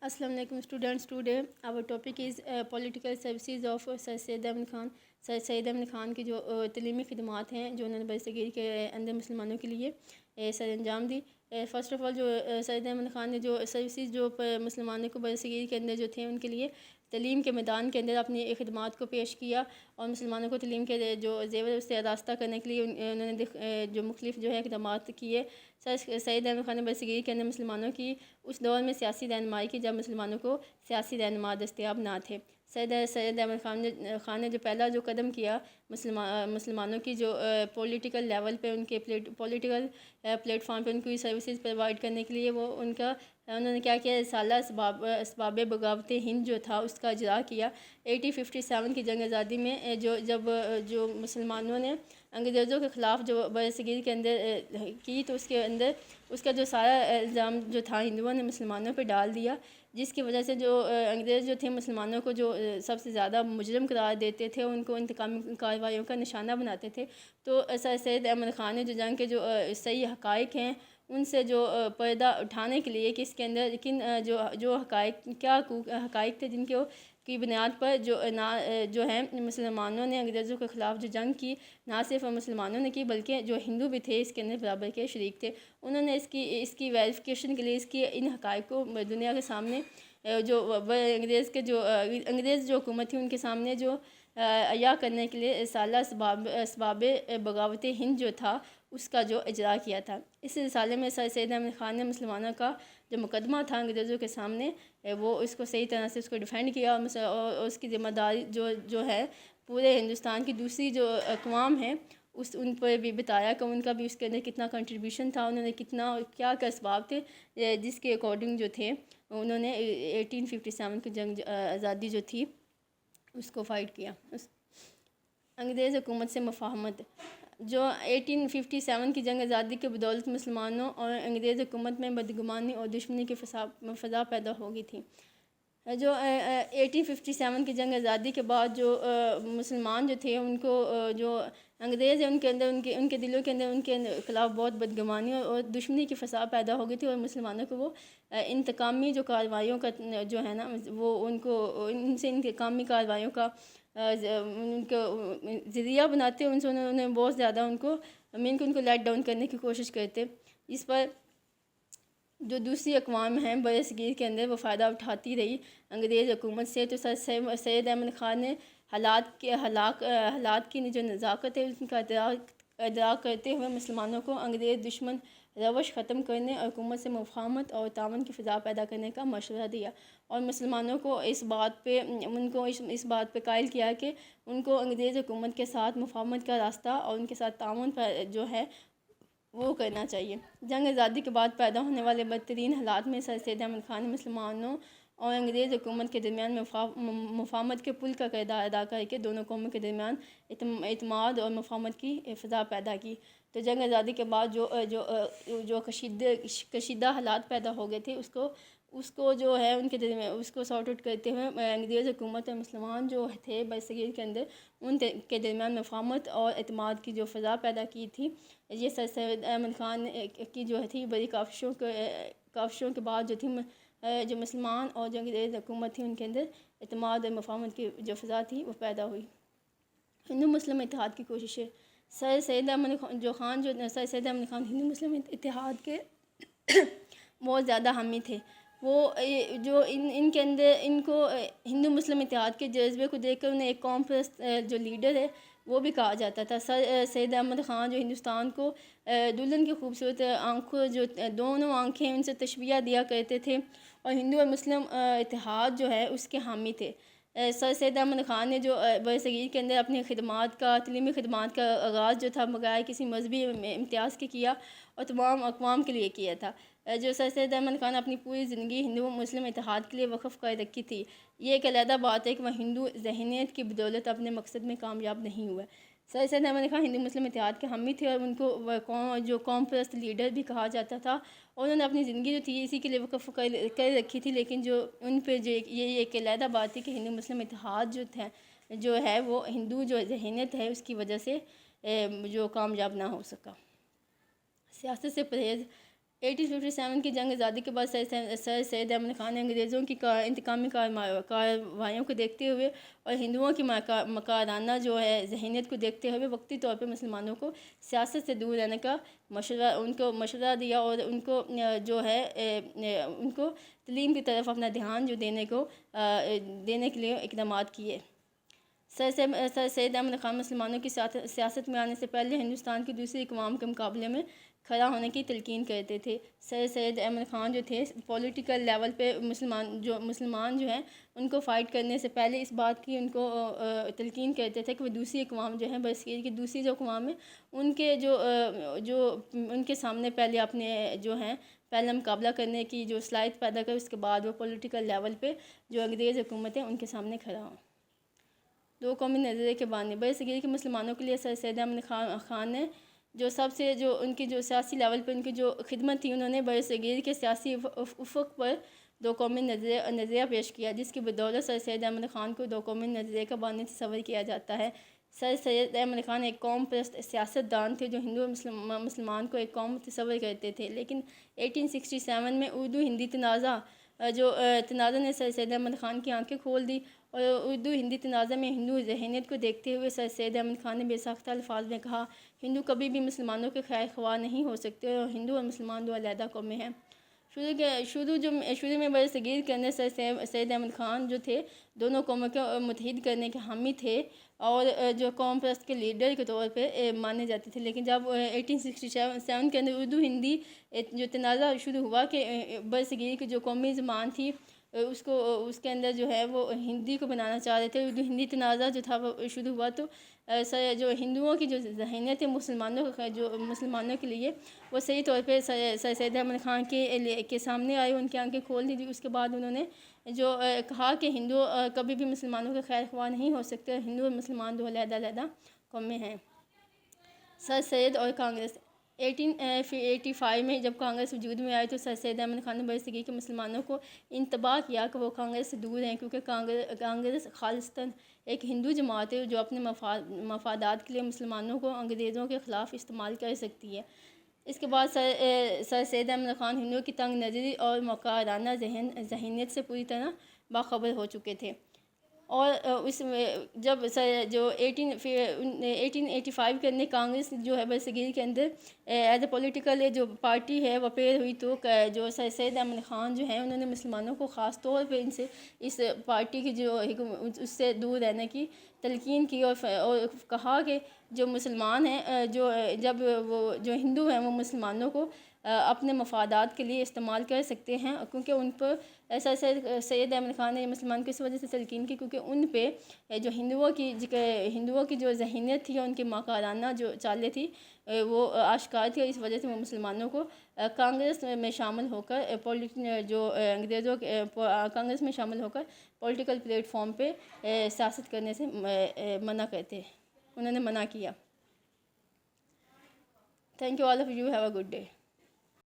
السلام علیکم students. Today our topic is political services of Sir Syed Ahmad Khan. Sir Syed Ahmad Khan کی جو تعلیمی خدمات ہیں جو انہوں نے برصغیر کے اندر مسلمانوں کے لیے سر انجام دی. فرسٹ آف آل جو سید احمد خان نے جو سروسز جو مسلمانوں کو برصغیر کے اندر جو تھے ان کے لیے تعلیم کے میدان کے اندر اپنی خدمات کو پیش کیا اور مسلمانوں کو تعلیم کے جو زیور اس سے راستہ کرنے کے لیے انہوں نے جو مختلف جو ہے اقدامات کیے. سید احمد خان نے برصغیر کے اندر مسلمانوں کی اس دور میں سیاسی رہنمائی کی جب مسلمانوں کو سیاسی رہنما دستیاب نہ تھے. سید احمد خان نے جو پہلا جو قدم کیا مسلمانوں کی جو پولیٹیکل لیول پہ ان کے پولیٹیکل پلیٹ فارم پہ ان کو سروسز پرووائڈ کرنے کے لیے وہ انہوں نے کیا کیا رسالہ اسباب بغاوت ہند جو تھا اس کا اجرا کیا. 1857 کی جنگ آزادی میں جب مسلمانوں نے انگریزوں کے خلاف جو برصغیر کے اندر کی تو اس کا جو سارا الزام جو تھا ہندوؤں نے مسلمانوں پہ ڈال دیا, جس کی وجہ سے جو انگریز جو تھے مسلمانوں کو جو سب سے زیادہ مجرم قرار دیتے تھے, ان کو انتقامی کارروائیوں کا نشانہ بناتے تھے. تو سر سید احمد خان نے جو جنگ کے جو صحیح حقائق ہیں ان سے جو پردہ اٹھانے کے لیے کہ اس کے اندر جو حقائق کیا حقائق تھے جن کی بنیاد پر جو ہے مسلمانوں نے انگریزوں کے خلاف جو جنگ کی, نہ صرف مسلمانوں نے کی بلکہ جو ہندو بھی تھے اس کے اندر برابر کے شریک تھے. انہوں نے اس کی ویریفیکیشن کے لیے ان حقائق کو دنیا کے سامنے جو انگریز جو حکومت تھی ان کے سامنے جو عیاں کرنے کے لیے رسالہ اسباب بغاوت ہند جو تھا اس کا جو اجرا کیا تھا. اس رسالے میں سر سید احمد خان نے مسلمانوں کا جو مقدمہ تھا انگریزوں کے سامنے وہ اس کو صحیح طرح سے اس کو ڈیفینڈ کیا اور اس کی ذمہ داری جو ہے پورے ہندوستان کی دوسری جو اقوام ہیں ان پر بھی بتایا کہ ان کا بھی اس کے اندر کتنا کنٹریبیوشن تھا, انہوں نے کیا اسباب تھے جس کے اکارڈنگ جو تھے انہوں نے 1857 کی جنگ آزادی جو تھی اس کو فائٹ کیا. انگریز حکومت سے مفاہمت. جو 1857 کی جنگ آزادی کے بدولت مسلمانوں اور انگریز حکومت میں بدگمانی اور دشمنی کی فضا پیدا ہو گئی تھی. جو 1857 کی جنگ آزادی کے بعد جو مسلمان جو تھے ان کو جو انگریز ہیں ان کے دلوں کے اندر ان کے خلاف بہت بدگمانی اور دشمنی کی فضا پیدا ہو گئی تھی اور مسلمانوں کو وہ انتقامی جو کارروائیوں کا جو ہے نا وہ ان سے انتقامی کارروائیوں کا ان کو ذریعہ بناتے, ان سے انہوں نے بہت زیادہ ان کو لیٹ ڈاؤن کرنے کی کوشش کرتے. اس پر جو دوسری اقوام ہیں برصغیر کے اندر وہ فائدہ اٹھاتی رہی انگریز حکومت سے. تو سید احمد خان نے حالات کی جو نزاکت ہے ان کا ادراک کرتے ہوئے مسلمانوں کو انگریز دشمن روش ختم کرنے اور حکومت سے مفاہمت اور تعاون کی فضا پیدا کرنے کا مشورہ دیا اور مسلمانوں کو اس بات پہ قائل کیا کہ ان کو انگریز حکومت کے ساتھ مفاہمت کا راستہ اور ان کے ساتھ تعاون پر جو ہے وہ کرنا چاہیے. جنگ آزادی کے بعد پیدا ہونے والے بدترین حالات میں سر سید احمد خان نے مسلمانوں اور انگریز حکومت کے درمیان مفاہمت کے پل کا کردار ادا کر کے دونوں قوموں کے درمیان اعتماد اور مفاہمت کی فضا پیدا کی. تو جنگ آزادی کے بعد جو کشیدہ حالات پیدا ہو گئے تھے اس کو جو ہے ان کے درمیان اس کو سارٹ آؤٹ کرتے ہوئے انگریز حکومت اور مسلمان جو تھے برصغیر کے اندر ان کے درمیان مفاہمت اور اعتماد کی جو فضا پیدا کی تھی. یہ سر سید احمد خان کی جو تھی بڑی کاوشوں کے بعد جو تھی جو مسلمان اور جو انگریز حکومت تھی ان کے اندر اعتماد اور مفاہمت کی جو فضا تھی وہ پیدا ہوئی. ہندو مسلم اتحاد کی کوششیں. سر سید احمد خان ہندو مسلم اتحاد کے بہت زیادہ حامی تھے. وہ جو ان کے اندر ان کو ہندو مسلم اتحاد کے جذبے کو دیکھ کر انہیں ایک قوم پرست جو لیڈر ہے وہ بھی کہا جاتا تھا. سر سید احمد خان جو ہندوستان کو دلہن کی خوبصورت آنکھوں جو دونوں آنکھیں ان سے تشبیہ دیا کرتے تھے اور ہندو اور مسلم اتحاد جو ہے اس کے حامی تھے. سر سید احمد خان نے جو برصغیر کے اندر اپنی تعلیمی خدمات کا آغاز جو تھا بغیر کسی مذہبی امتیاز کے کیا اور تمام اقوام کے لیے کیا تھا. جو سر سید احمد خان اپنی پوری زندگی ہندو مسلم اتحاد کے لیے وقف کر رکھی تھی. یہ ایک علیحدہ بات ہے کہ وہ ہندو ذہنیت کی بدولت اپنے مقصد میں کامیاب نہیں ہوئے. سر سید احمد خان ہندو مسلم اتحاد کے حامی تھے اور ان کو جو قوم پرست لیڈر بھی کہا جاتا تھا اور انہوں نے اپنی زندگی جو تھی اسی کے لیے وقف کر رکھی تھی. لیکن جو ان پہ جو یہ ایک علیحدہ بات تھی کہ ہندو مسلم اتحاد جو ہے وہ ہندو جو ذہنیت ہے اس کی وجہ سے جو کامیاب نہ ہو سکا. سیاست سے پرہیز. 1857 کی جنگ آزادی کے بعد سر سید احمد خان نے انگریزوں کی انتقامی کارروائیوں کو دیکھتے ہوئے اور ہندوؤں کی مکارانہ جو ہے ذہنیت کو دیکھتے ہوئے وقتی طور پہ مسلمانوں کو سیاست سے دور رہنے کا مشورہ دیا اور ان کو جو ہے ان کو تعلیم کی طرف اپنا دھیان جو دینے کے لیے اقدامات کیے۔ سر سید احمد خان مسلمانوں کی سیاست میں آنے سے پہلے ہندوستان کی دوسری اقوام کے مقابلے میں کھڑا ہونے کی تلقین کرتے تھے۔ سر سید احمد خان جو تھے پولیٹیکل لیول پہ مسلمان جو ہیں ان کو فائٹ کرنے سے پہلے اس بات کی ان کو تلقین کرتے تھے کہ وہ دوسری اقوام جو ہیں برصغیر کی دوسری جو اقوام ہیں ان کے ان کے سامنے پہلے اپنے جو ہیں پہلا مقابلہ کرنے کی جو صلاحیت پیدا کرے، اس کے بعد وہ پولیٹیکل لیول پہ جو انگریز حکومت ہیں ان کے سامنے کھڑا ہوں۔ دو قومی نظریے کے بانی برصغیر کے مسلمانوں کے لیے سر سید احمد خان نے جو سب سے جو ان کی جو سیاسی لیول پہ ان کی جو خدمت تھی، انہوں نے برصغیر کے سیاسی افق پر دو قومی نظریہ پیش کیا، جس کی بدولت سر سید احمد خان کو دو قومی نظریے کا بانی تصور کیا جاتا ہے۔ سر سید احمد خان ایک قوم پرست سیاست دان تھے جو ہندو اور مسلمان کو ایک قوم تصور کرتے تھے، لیکن 1867 میں اردو ہندی تنازع نے سر سید احمد خان کی آنکھیں کھول دی، اور اردو ہندی تنازع میں ہندو ذہنیت کو دیکھتے ہوئے سر سید احمد خان نے بے ساختہ الفاظ میں کہا، ہندو کبھی بھی مسلمانوں کے خیر خواہ نہیں ہو سکتے اور ہندو اور مسلمان دو علیحدہ قومیں ہیں۔ شروع میں برصغیر کے اندر سر سید احمد خان جو تھے دونوں قوموں کو متحد کرنے کے حامی تھے اور جو قوم پرست کے لیڈر کے طور پہ مانے جاتے تھے، لیکن جب 1867 کے اندر اردو ہندی جو تنازع شروع ہوا کہ برصغیر کی جو قومی زبان تھی اس کے اندر جو ہے وہ ہندی کو بنانا چاہ رہے تھے، اردو ہندی تنازع جو تھا وہ شروع ہوا، تو جو ہندوؤں کی جو ذہنیت ہے مسلمانوں کے لیے وہ صحیح طور پہ سر سید احمد خان کے سامنے آئے، ان کی آنکھیں کھول دی۔ اس کے بعد انہوں نے جو کہا کہ ہندو کبھی بھی مسلمانوں کے خیر خواہ نہیں ہو سکتے، ہندو اور مسلمان دو علیحدہ قومیں ہیں۔ سر سید اور کانگریس 1885 میں جب کانگریس وجود میں آئی تو سر سید احمد خان نے برصغیر کے مسلمانوں کو انتباہ کیا کہ وہ کانگریس سے دور ہیں، کیونکہ کانگریس خالصتاً ایک ہندو جماعت ہے جو اپنے مفادات کے لیے مسلمانوں کو انگریزوں کے خلاف استعمال کر سکتی ہے۔ اس کے بعد سر سید احمد خان ہندوؤں کی تنگ نظری اور مکارانہ ذہنیت سے پوری طرح باخبر ہو چکے تھے، اور اس میں جب جو 1885 کے اندر کانگریس جو ہے برصغیر کے اندر ایز اے پولیٹیکل جو پارٹی ہے وہ اپیئر ہوئی، تو جو سر سید احمد خان جو ہیں انہوں نے مسلمانوں کو خاص طور پہ اس پارٹی کی جو اس سے دور رہنے کی تلقین کی، اور کہا کہ جو مسلمان ہیں جو ہندو ہیں وہ مسلمانوں کو اپنے مفادات کے لیے استعمال کر سکتے ہیں، کیونکہ ان پر سید احمد خان نے مسلمان کو اس وجہ سے تلقین کی کیونکہ ان پہ جو ہندوؤں کی جو ذہنیت تھی اور ان کی مکارانہ جو چالیں تھی وہ آشکار تھی، اور اس وجہ سے وہ مسلمانوں کو کانگریس میں شامل ہو کر کانگریس میں شامل ہو کر پولیٹیکل پلیٹ فارم پہ سیاست کرنے سے انہوں نے منع کیا۔ Thank you all of you, have a good day.